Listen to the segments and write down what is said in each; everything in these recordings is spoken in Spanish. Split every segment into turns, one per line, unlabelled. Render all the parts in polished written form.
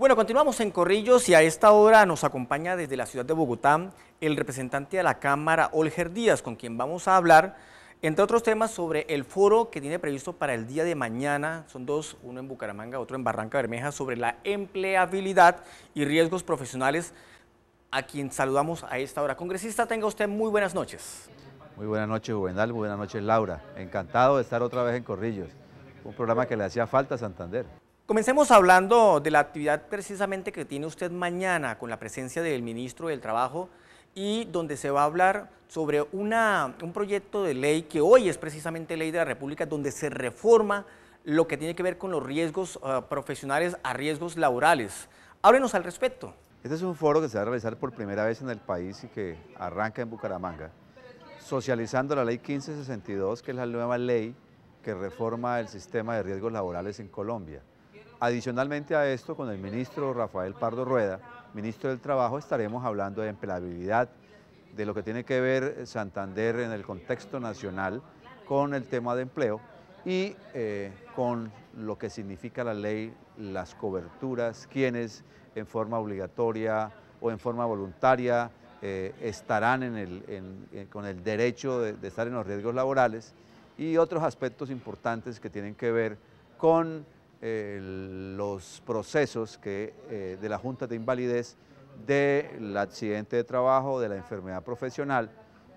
Bueno, continuamos en Corrillos y a esta hora nos acompaña desde la ciudad de Bogotá el representante de la Cámara, Olger Díaz, con quien vamos a hablar, entre otros temas, sobre el foro que tiene previsto para el día de mañana. Son dos, uno en Bucaramanga, otro en Barranca Bermeja, sobre la empleabilidad y riesgos profesionales, a quien saludamos a esta hora. Congresista, tenga usted muy buenas noches.
Muy buenas noches, Juvenal, muy buenas noches, Laura. Encantado de estar otra vez en Corrillos, un programa que le hacía falta a Santander.
Comencemos hablando de la actividad precisamente que tiene usted mañana con la presencia del ministro del Trabajo y donde se va a hablar sobre un proyecto de ley que hoy es precisamente ley de la República, donde se reforma lo que tiene que ver con los riesgos profesionales a riesgos laborales. Háblenos al respecto.
Este es un foro que se va a realizar por primera vez en el país y que arranca en Bucaramanga, socializando la ley 1562, que es la nueva ley que reforma el sistema de riesgos laborales en Colombia. Adicionalmente a esto, con el ministro Rafael Pardo Rueda, ministro del Trabajo, estaremos hablando de empleabilidad, de lo que tiene que ver Santander en el contexto nacional con el tema de empleo y con lo que significa la ley, las coberturas, quienes en forma obligatoria o en forma voluntaria estarán con el derecho de estar en los riesgos laborales y otros aspectos importantes que tienen que ver con los procesos de la Junta de Invalidez, del accidente de trabajo, de la enfermedad profesional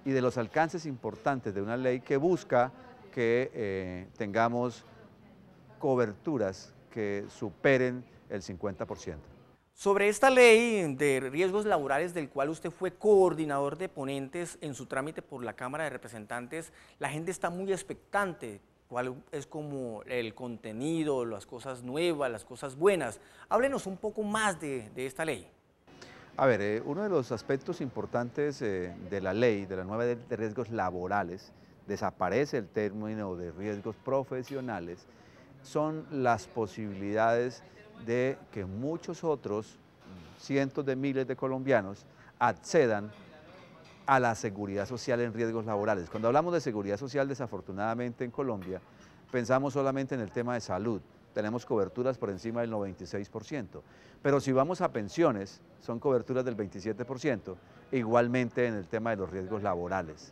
y de los alcances importantes de una ley que busca que tengamos coberturas que superen el 50%.
Sobre esta ley de riesgos laborales del cual usted fue coordinador de ponentes en su trámite por la Cámara de Representantes, la gente está muy expectante. ¿Cuál es como el contenido, las cosas nuevas, las cosas buenas? Háblenos un poco más de esta ley.
A ver, uno de los aspectos importantes de la ley, de la nueva ley de riesgos laborales, desaparece el término de riesgos profesionales, son las posibilidades de que muchos otros, cientos de miles de colombianos, accedan a la seguridad social en riesgos laborales. Cuando hablamos de seguridad social, desafortunadamente en Colombia, pensamos solamente en el tema de salud. Tenemos coberturas por encima del 96%, pero si vamos a pensiones, son coberturas del 27%, igualmente en el tema de los riesgos laborales.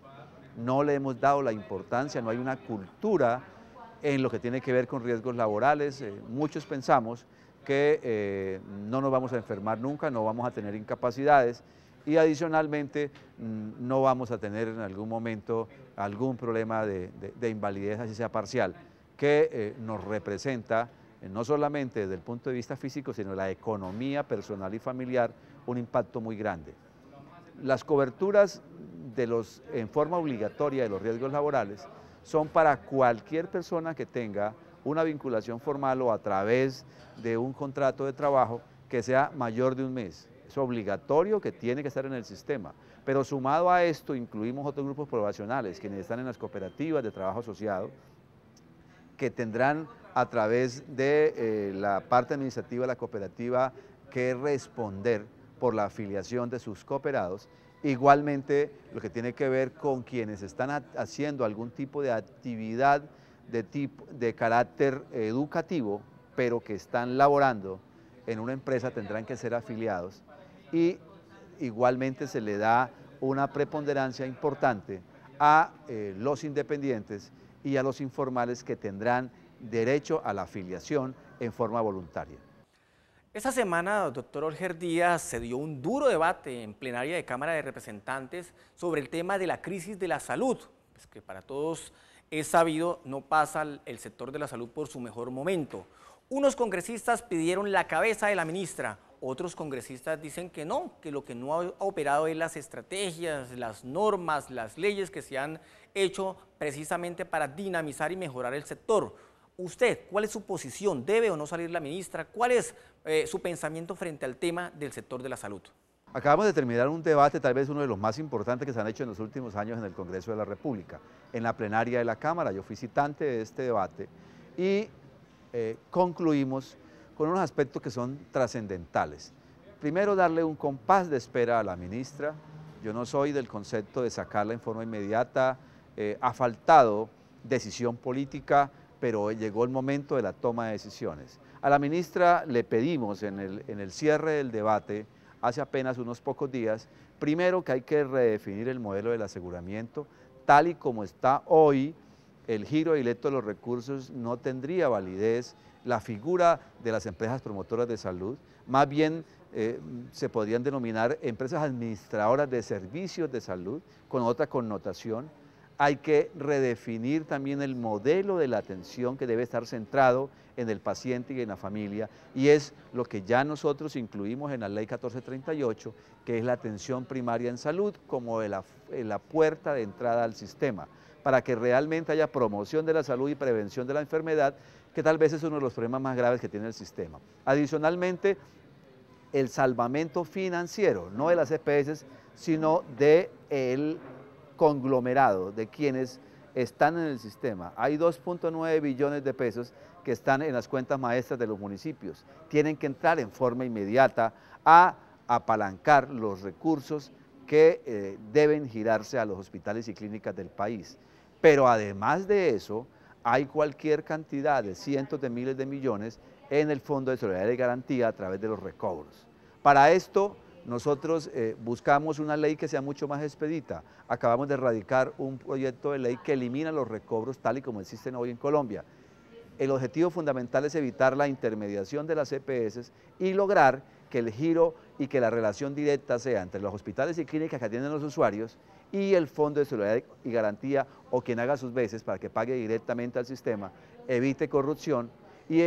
No le hemos dado la importancia, no hay una cultura en lo que tiene que ver con riesgos laborales. Muchos pensamos que no nos vamos a enfermar nunca, no vamos a tener incapacidades, y adicionalmente no vamos a tener en algún momento algún problema de invalidez, así sea parcial, que nos representa no solamente desde el punto de vista físico, sino la economía personal y familiar, un impacto muy grande. Las coberturas en forma obligatoria de los riesgos laborales son para cualquier persona que tenga una vinculación formal o a través de un contrato de trabajo que sea mayor de un mes. Es obligatorio, que tiene que estar en el sistema, pero sumado a esto incluimos otros grupos poblacionales, quienes están en las cooperativas de trabajo asociado, que tendrán a través de la parte administrativa de la cooperativa que responder por la afiliación de sus cooperados. Igualmente lo que tiene que ver con quienes están haciendo algún tipo de actividad de carácter educativo, pero que están laborando en una empresa, tendrán que ser afiliados, y igualmente se le da una preponderancia importante a los independientes y a los informales, que tendrán derecho a la afiliación en forma voluntaria.
Esta semana, doctor Olger Díaz, se dio un duro debate en plenaria de Cámara de Representantes sobre el tema de la crisis de la salud, pues que para todos es sabido, no pasa el sector de la salud por su mejor momento. Unos congresistas pidieron la cabeza de la ministra, otros congresistas dicen que no, que lo que no ha operado es las estrategias, las normas, las leyes que se han hecho precisamente para dinamizar y mejorar el sector. Usted, ¿cuál es su posición? ¿Debe o no salir la ministra? ¿Cuál es su pensamiento frente al tema del sector de la salud?
Acabamos de terminar un debate, tal vez uno de los más importantes que se han hecho en los últimos años en el Congreso de la República, en la plenaria de la Cámara. Yo fui citante de este debate y concluimos con unos aspectos que son trascendentales. Primero, darle un compás de espera a la ministra. Yo no soy del concepto de sacarla en forma inmediata, ha faltado decisión política, pero llegó el momento de la toma de decisiones. A la ministra le pedimos en el cierre del debate, hace apenas unos pocos días, primero que hay que redefinir el modelo del aseguramiento, tal y como está hoy, el giro directo de los recursos no tendría validez, la figura de las empresas promotoras de salud, más bien se podrían denominar empresas administradoras de servicios de salud, con otra connotación. Hay que redefinir también el modelo de la atención que debe estar centrado en el paciente y en la familia, y es lo que ya nosotros incluimos en la Ley 1438, que es la atención primaria en salud como la puerta de entrada al sistema, para que realmente haya promoción de la salud y prevención de la enfermedad, que tal vez es uno de los problemas más graves que tiene el sistema. Adicionalmente, el salvamento financiero, no de las EPS, sino del conglomerado, de quienes están en el sistema. Hay 2.9 billones de pesos que están en las cuentas maestras de los municipios. Tienen que entrar en forma inmediata a apalancar los recursos que deben girarse a los hospitales y clínicas del país. Pero además de eso, hay cualquier cantidad de cientos de miles de millones en el Fondo de Solidaridad y Garantía a través de los recobros. Para esto, nosotros buscamos una ley que sea mucho más expedita. Acabamos de radicar un proyecto de ley que elimina los recobros tal y como existen hoy en Colombia. El objetivo fundamental es evitar la intermediación de las EPS y lograr que el giro y que la relación directa sea entre los hospitales y clínicas que atienden a los usuarios y el Fondo de Solidaridad y Garantía, o quien haga sus veces para que pague directamente al sistema, evite corrupción y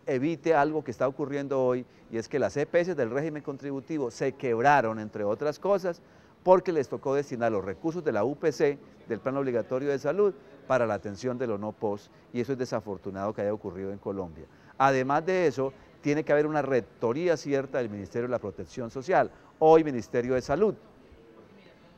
evite algo que está ocurriendo hoy, y es que las EPS del régimen contributivo se quebraron, entre otras cosas, porque les tocó destinar los recursos de la UPC, del Plan Obligatorio de Salud, para la atención de los no-POS, y eso es desafortunado que haya ocurrido en Colombia. Además de eso, tiene que haber una rectoría cierta del Ministerio de la Protección Social, hoy Ministerio de Salud,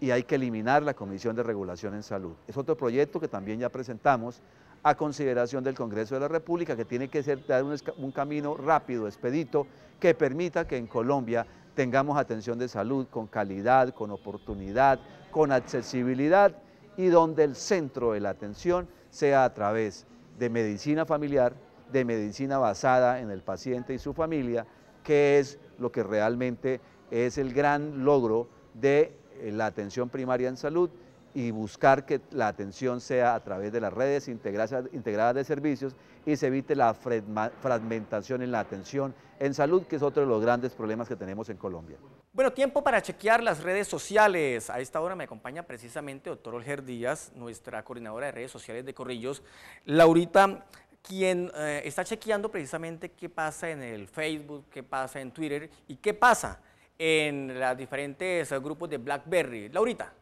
y hay que eliminar la Comisión de Regulación en Salud. Es otro proyecto que también ya presentamos a consideración del Congreso de la República, que tiene que dar un camino rápido, expedito, que permita que en Colombia tengamos atención de salud con calidad, con oportunidad, con accesibilidad, y donde el centro de la atención sea a través de medicina familiar, de medicina basada en el paciente y su familia, que es lo que realmente es el gran logro de la atención primaria en salud, y buscar que la atención sea a través de las redes integradas de servicios y se evite la fragmentación en la atención en salud, que es otro de los grandes problemas que tenemos en Colombia.
Bueno, tiempo para chequear las redes sociales. A esta hora me acompaña precisamente doctor Olger Díaz, nuestra coordinadora de redes sociales de Corrillos. Laurita, quien está chequeando precisamente qué pasa en el Facebook, qué pasa en Twitter y qué pasa en los diferentes grupos de BlackBerry. Laurita.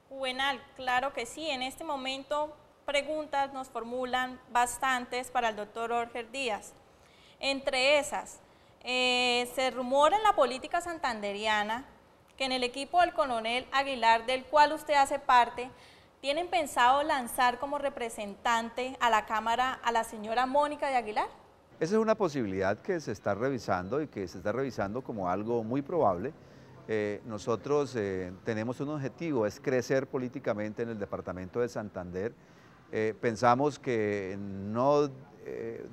Juvenal, claro que sí. En este momento preguntas nos formulan bastantes para el doctor Olger Díaz. Entre esas, se rumora en la política santanderiana que en el equipo del coronel Aguilar, del cual usted hace parte, tienen pensado lanzar como representante a la Cámara a la señora Mónica de Aguilar.
Esa es una posibilidad que se está revisando y que se está revisando como algo muy probable. Nosotros tenemos un objetivo, es crecer políticamente en el departamento de Santander. Pensamos que no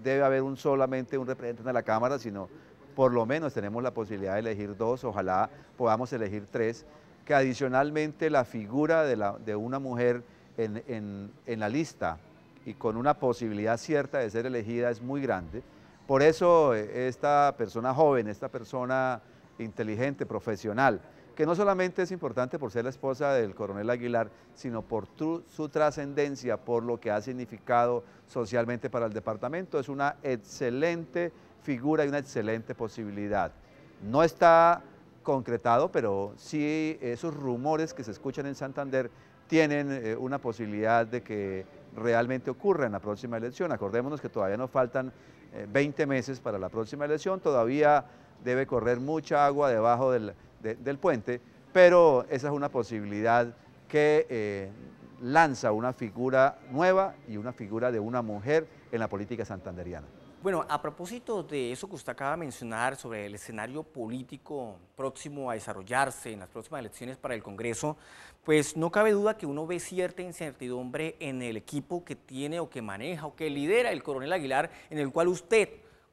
debe haber solamente un representante de la Cámara, sino por lo menos tenemos la posibilidad de elegir 2, ojalá podamos elegir 3, que adicionalmente la figura de una mujer en la lista y con una posibilidad cierta de ser elegida es muy grande. Por eso esta persona joven, esta persona inteligente, profesional, que no solamente es importante por ser la esposa del coronel Aguilar, sino por su trascendencia, por lo que ha significado socialmente para el departamento, es una excelente figura y una excelente posibilidad. No está concretado, pero sí esos rumores que se escuchan en Santander tienen una posibilidad de que realmente ocurra en la próxima elección. Acordémonos que todavía nos faltan 20 meses para la próxima elección, todavía debe correr mucha agua debajo del puente, pero esa es una posibilidad que lanza una figura nueva y una figura de una mujer en la política santanderiana.
Bueno, a propósito de eso que usted acaba de mencionar sobre el escenario político próximo a desarrollarse en las próximas elecciones para el Congreso, pues no cabe duda que uno ve cierta incertidumbre en el equipo que tiene o que maneja o que lidera el coronel Aguilar, en el cual usted,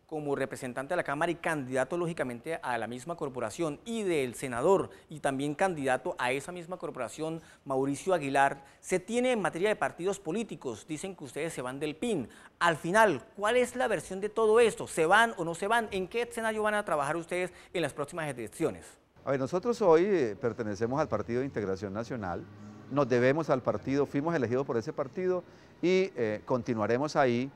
como representante de la Cámara y candidato lógicamente a la misma corporación, y del senador y también candidato a esa misma corporación, Mauricio Aguilar, se tiene en materia de partidos políticos. Dicen que ustedes se van del PIN. Al final, ¿cuál es la versión de todo esto? ¿Se van o no se van? ¿En qué escenario van a trabajar ustedes en las próximas elecciones?
A ver, nosotros hoy pertenecemos al Partido de Integración Nacional, nos debemos al partido, fuimos elegidos por ese partido y continuaremos ahí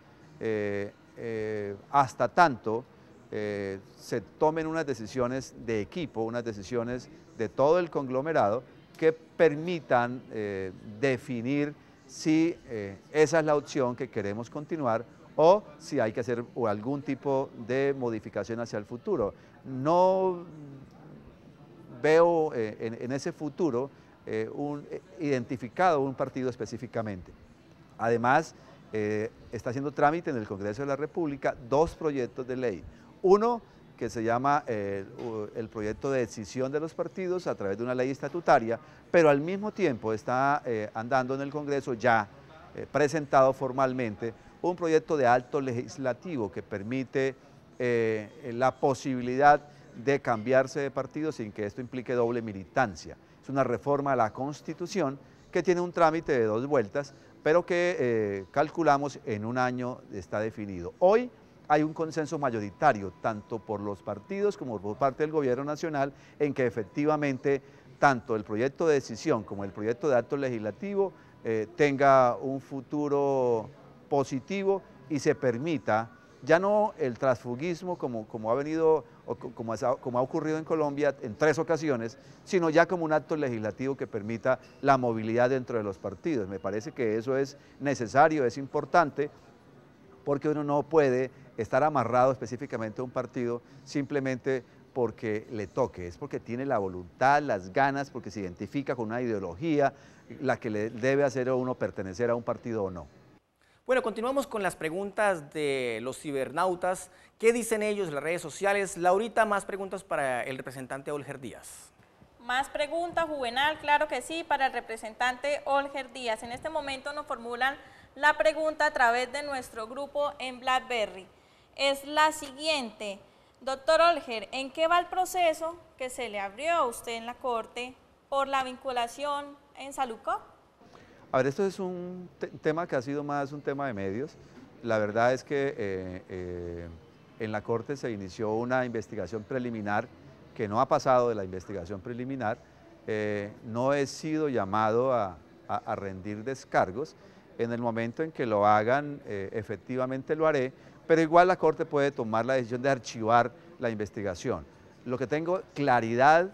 hasta tanto se tomen unas decisiones de equipo, unas decisiones de todo el conglomerado que permitan definir si esa es la opción que queremos continuar o si hay que hacer algún tipo de modificación hacia el futuro. No veo en ese futuro identificado un partido específicamente. Además, está haciendo trámite en el Congreso de la República 2 proyectos de ley. Uno que se llama el proyecto de decisión de los partidos a través de una ley estatutaria, pero al mismo tiempo está andando en el Congreso ya presentado formalmente un proyecto de acto legislativo que permite la posibilidad de cambiarse de partido sin que esto implique doble militancia. Es una reforma a la Constitución que tiene un trámite de 2 vueltas, pero que calculamos en un año está definido. Hoy hay un consenso mayoritario, tanto por los partidos como por parte del Gobierno Nacional, en que efectivamente tanto el proyecto de decisión como el proyecto de acto legislativo tenga un futuro positivo y se permita ya no el transfugismo como ha venido o como ha ocurrido en Colombia en 3 ocasiones, sino ya como un acto legislativo que permita la movilidad dentro de los partidos. Me parece que eso es necesario, es importante, porque uno no puede estar amarrado específicamente a un partido simplemente porque le toque, es porque tiene la voluntad, las ganas, porque se identifica con una ideología, la que le debe hacer a uno pertenecer a un partido o no.
Bueno, continuamos con las preguntas de los cibernautas. ¿Qué dicen ellos en las redes sociales? Laurita, más preguntas para el representante Olger Díaz.
Más preguntas, Juvenal, claro que sí, para el representante Olger Díaz. En este momento nos formulan la pregunta a través de nuestro grupo en BlackBerry. Es la siguiente. Doctor Olger, ¿en qué va el proceso que se le abrió a usted en la Corte por la vinculación en Salucop?
A ver, esto es un tema que ha sido más un tema de medios. La verdad es que en la Corte se inició una investigación preliminar que no ha pasado de la investigación preliminar. No he sido llamado a rendir descargos. En el momento en que lo hagan, efectivamente lo haré, pero igual la Corte puede tomar la decisión de archivar la investigación. Lo que tengo claridad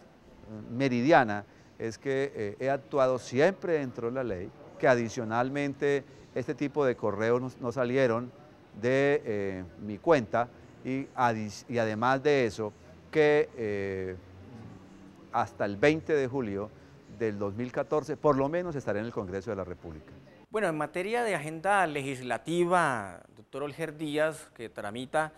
meridiana es que he actuado siempre dentro de la ley, que adicionalmente este tipo de correos no salieron de mi cuenta y además de eso que hasta el 20 de julio del 2014 por lo menos estaré en el Congreso de la República.
Bueno, en materia de agenda legislativa, doctor Olger Díaz, que tramita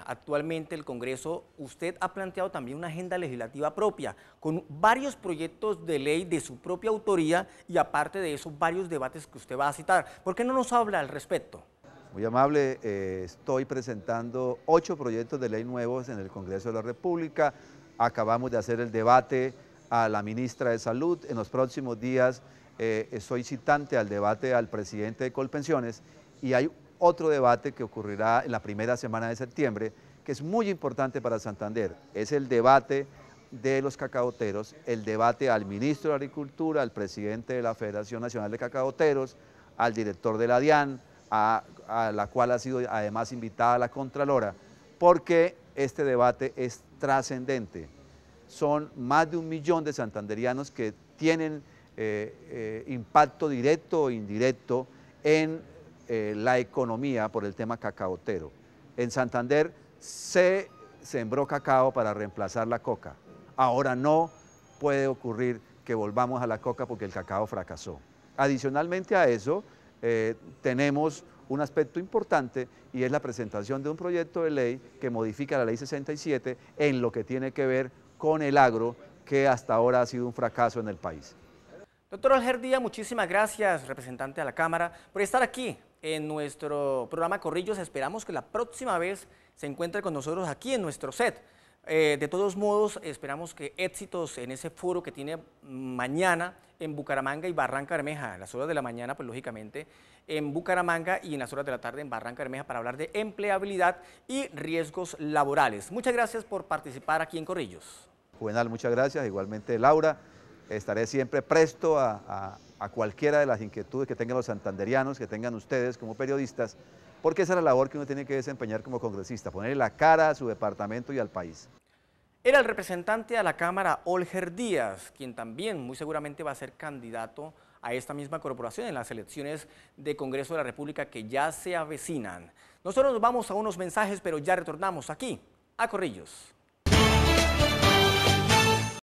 actualmente el Congreso, usted ha planteado también una agenda legislativa propia, con varios proyectos de ley de su propia autoría y aparte de eso, varios debates que usted va a citar. ¿Por qué no nos habla al respecto?
Muy amable, estoy presentando 8 proyectos de ley nuevos en el Congreso de la República. Acabamos de hacer el debate a la ministra de Salud. En los próximos días soy citante al debate al presidente de Colpensiones y hay otro debate que ocurrirá en la primera semana de septiembre, que es muy importante para Santander. Es el debate de los cacaoteros, el debate al ministro de Agricultura, al presidente de la Federación Nacional de Cacaoteros, al director de la DIAN, a la cual ha sido además invitada la Contralora, porque este debate es trascendente. Son más de 1 millón de santanderianos que tienen impacto directo o indirecto en la economía por el tema cacaotero. En Santander se sembró cacao para reemplazar la coca. Ahora no puede ocurrir que volvamos a la coca porque el cacao fracasó. Adicionalmente a eso, tenemos un aspecto importante y es la presentación de un proyecto de ley que modifica la ley 67 en lo que tiene que ver con el agro, que hasta ahora ha sido un fracaso en el país.
Doctor Olger Díaz, muchísimas gracias, representante de la Cámara, por estar aquí en nuestro programa Corrillos. Esperamos que la próxima vez se encuentre con nosotros aquí en nuestro set. De todos modos, esperamos que éxitos en ese foro que tiene mañana en Bucaramanga y Barranca Bermeja, en las horas de la mañana, pues lógicamente, en Bucaramanga y en las horas de la tarde en Barranca Bermeja para hablar de empleabilidad y riesgos laborales. Muchas gracias por participar aquí en Corrillos.
Juvenal, muchas gracias. Igualmente, Laura, estaré siempre presto a cualquiera de las inquietudes que tengan los santanderianos, que tengan ustedes como periodistas, porque esa es la labor que uno tiene que desempeñar como congresista, ponerle la cara a su departamento y al país.
Era el representante a la Cámara, Olger Díaz, quien también muy seguramente va a ser candidato a esta misma corporación en las elecciones de Congreso de la República que ya se avecinan. Nosotros nos vamos a unos mensajes, pero ya retornamos aquí a Corrillos.